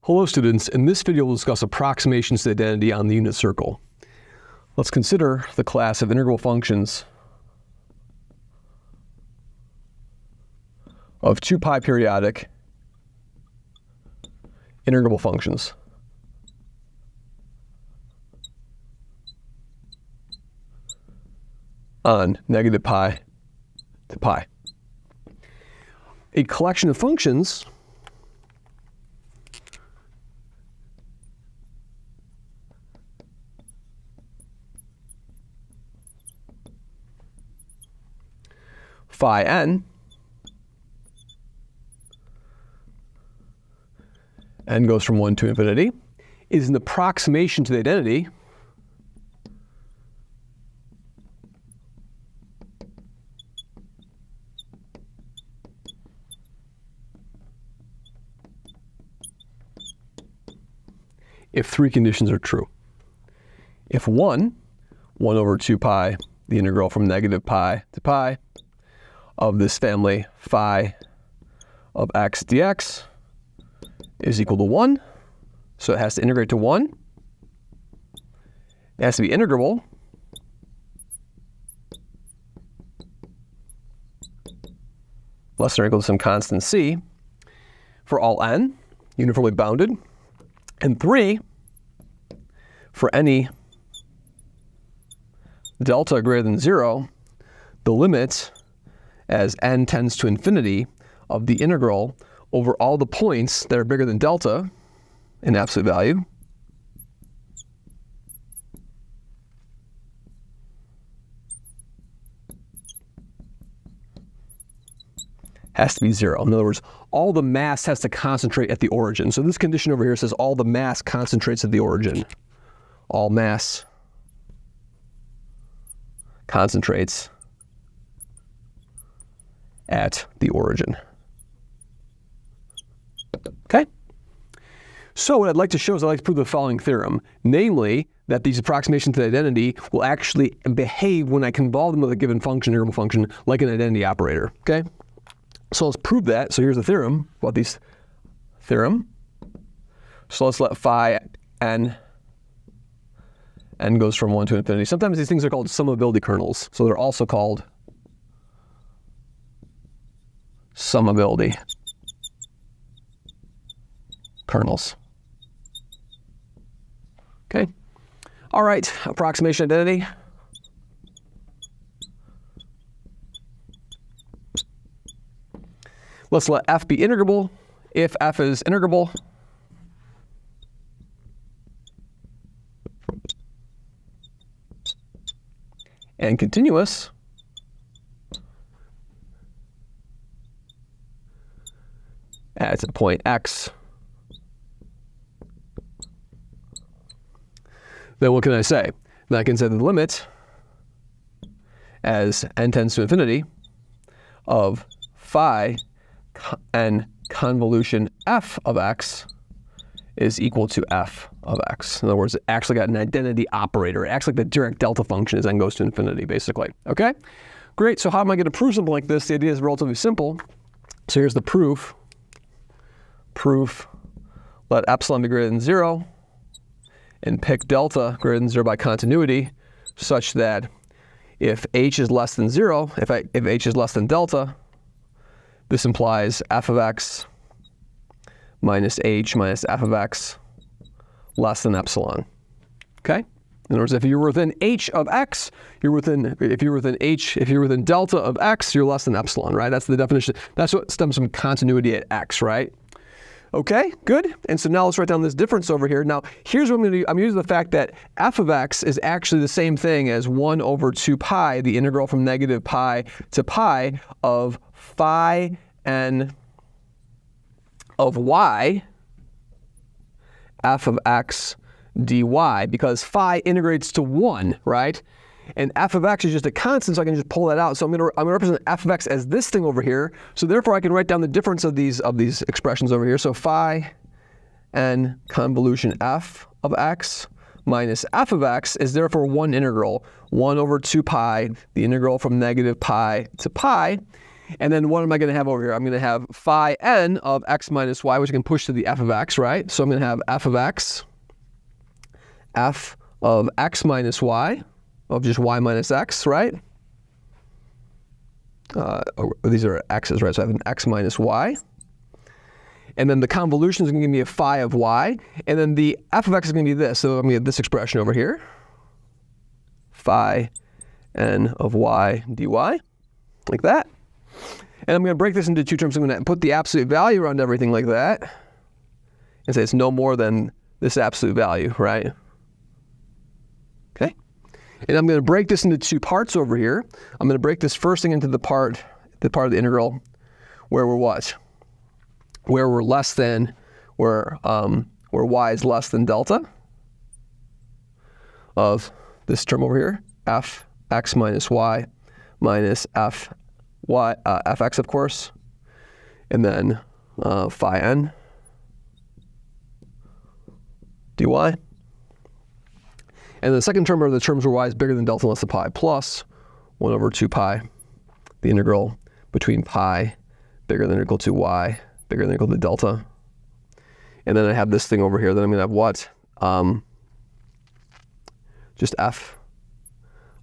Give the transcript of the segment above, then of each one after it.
Hello students, in this video we'll discuss approximations to identity on the unit circle. Let's consider the class of integral functions of 2 pi periodic integrable functions. On negative pi to pi. A collection of functions phi n goes from 1 to infinity, is an approximation to the identity if 3 conditions are true. If 1 over 2 pi, the integral from negative pi to pi of this family phi of x dx is equal to 1, so it has to integrate to 1. It has to be integrable less than or equal to some constant c for all n, uniformly bounded, and 3 for any delta greater than 0, the limit as n tends to infinity of the integral over all the points that are bigger than delta in absolute value has to be 0. In other words, all the mass has to concentrate at the origin. So this condition over here says all the mass concentrates at the origin. All mass concentrates at the origin. Okay? So what I'd like to show is I'd like to prove the following theorem, namely that these approximations to the identity will actually behave when I convolve them with a given function, integral function, like an identity operator. Okay? So let's prove that. So here's the theorem about these theorem. So let's let phi n goes from 1 to infinity. Sometimes these things are called summability kernels. So they're also called summability kernels. Okay. All right. Approximation identity. Let's let f be integrable if f is integrable and continuous at a point x. Then what can I say? Then I can say that the limit as n tends to infinity of phi n convolution f of x is equal to f of x. In other words, it actually got an identity operator. It acts like the Dirac delta function as n goes to infinity, basically. Okay? Great. So how am I going to prove something like this? The idea is relatively simple. So here's the proof. Proof, let epsilon be greater than 0 and pick delta greater than 0 by continuity such that if h is less than 0, if h is less than delta, this implies f of x minus h minus f of x less than epsilon. Okay? In other words, if you're within h of x, if you're within delta of x, you're less than epsilon, right? That's the definition. That's what stems from continuity at x, right? Okay, good. And so now let's write down this difference over here. Now, here's what I'm going to do. I'm using the fact that f of x is actually the same thing as 1 over 2 pi, the integral from negative pi to pi of phi n of y f of x dy, because phi integrates to 1, right? And f of x is just a constant, so I can just pull that out. So I'm going to represent f of x as this thing over here. So therefore, I can write down the difference of these expressions over here. So phi n convolution f of x minus f of x is therefore one integral, 1 over 2 pi, the integral from negative pi to pi. And then what am I going to have over here? I'm going to have phi n of x minus y, which I can push to the f of x, right? So I'm going to have f of x, f of x minus y, of just y minus x, right? These are x's, right? So I have an x minus y. And then the convolution is going to give me a phi of y. And then the f of x is going to be this. So I'm going to get this expression over here. Phi n of y dy, like that. And I'm going to break this into two terms. I'm going to put the absolute value around everything like that. And say it's no more than this absolute value, right? Okay. And I'm going to break this into two parts over here. I'm going to break this first thing into the part of the integral where we're what? Where we're less than, where y is less than delta of this term over here, f x minus y minus f y, fx, of course, and then phi n dy. And the second term are the terms where y is bigger than delta less than pi, plus 1 over 2 pi, the integral between pi bigger than or equal to y bigger than or equal to delta. And then I have this thing over here. Then I'm going to have what? Just f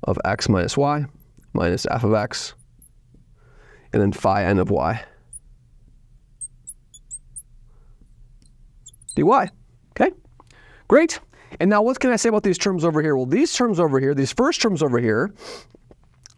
of x minus y minus f of x, and then phi n of y dy. Okay, great. And now what can I say about these terms over here? Well, these terms over here, these first terms over here,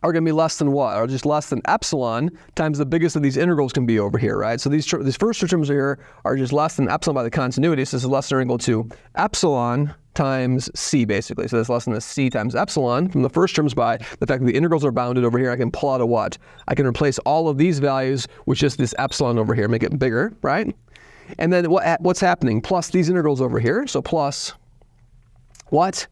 are going to be less than what? Or just less than epsilon times the biggest of these integrals can be over here, right? So these first two terms over here are just less than epsilon by the continuity. So this is less than or equal to epsilon times c, basically. So that's less than a c times epsilon from the first terms by the fact that the integrals are bounded over here. I can pull out a what? I can replace all of these values with just this epsilon over here, make it bigger, right? And then what's happening? Plus these integrals over here. So plus what?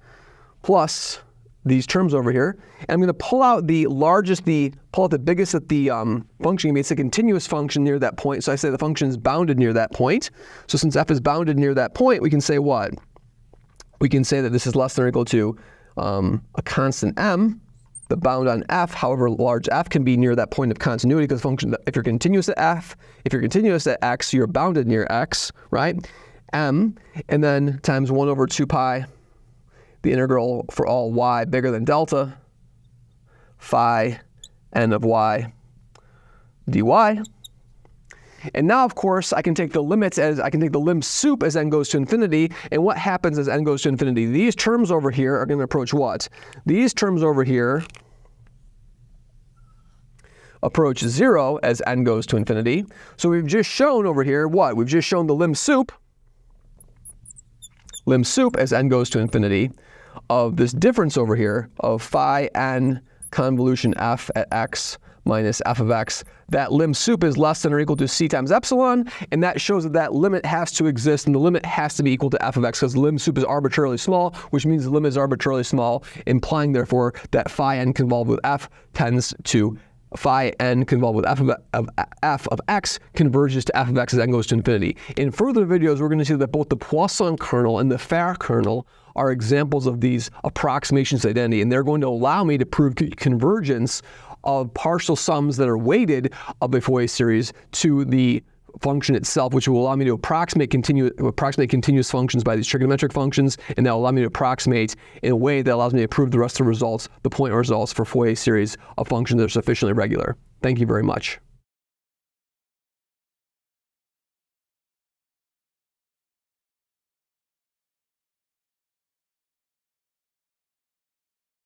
Plus these terms over here. And I'm going to pull out the largest, pull out the biggest that the function can be. It's a continuous function near that point. So I say the function is bounded near that point. So since f is bounded near that point, we can say what? We can say that this is less than or equal to a constant m, the bound on f, however large f can be near that point of continuity, because the function, if you're continuous at f, if you're continuous at x, you're bounded near x, right? M, and then times 1 over 2 pi, the integral for all y bigger than delta, phi n of y dy. And now, of course, I can take the limits as, I can take the lim sup as n goes to infinity. And what happens as n goes to infinity? These terms over here are going to approach what? These terms over here approach 0 as n goes to infinity. So we've just shown over here what? We've just shown the lim sup as n goes to infinity of this difference over here of phi n convolution f at x minus f of x. That lim sup is less than or equal to c times epsilon, and that shows that that limit has to exist, and the limit has to be equal to f of x, because the lim sup is arbitrarily small, which means the limit is arbitrarily small, implying therefore that phi n convolved with f tends to phi n convolved with f of x converges to f of x as n goes to infinity. In further videos, we're going to see that both the Poisson kernel and the Fejer kernel are examples of these approximations to identity, and they're going to allow me to prove convergence of partial sums that are weighted of a Fourier series to the function itself, which will allow me to approximate continuous functions by these trigonometric functions, and that will allow me to approximate in a way that allows me to prove the rest of the results, the point results for Fourier series of functions that are sufficiently regular. Thank you very much.